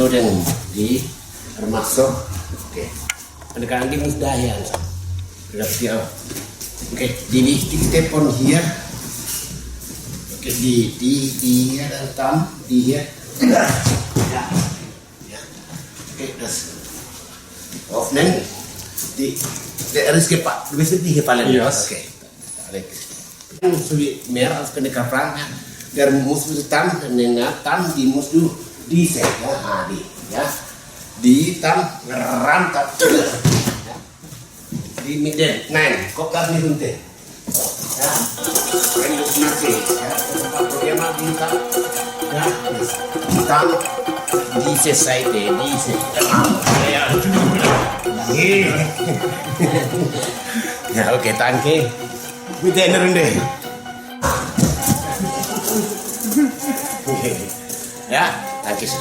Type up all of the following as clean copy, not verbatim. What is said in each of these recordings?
So then di termasuk oke. Pendekatan di musdahian. Berarti oke, di telepon here. Oke, di here dan tam di here. Ya. Ya. Oke, das. Of nen di RSK Pak, bisa di paling. Yes. Oke. Alex. Sulit merah pendekatan perangnya. Der musuh tam nenga tam di musuh di set ya di tam ngerantat ya. Di miden nine kok kan nih hunte ya renduk nasi ya bagaimana di tam ya tam di society di set ya ya oke tangke miden rendah ya, thank you.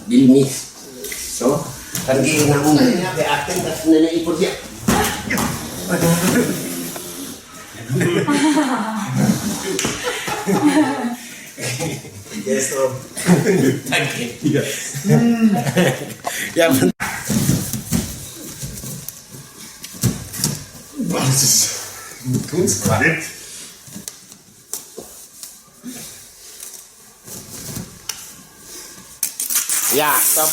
Bilmi so kan gini namanya be aten tas nenek ipur dia yes om thank you ya was ist Kunstwald. Ya, stop.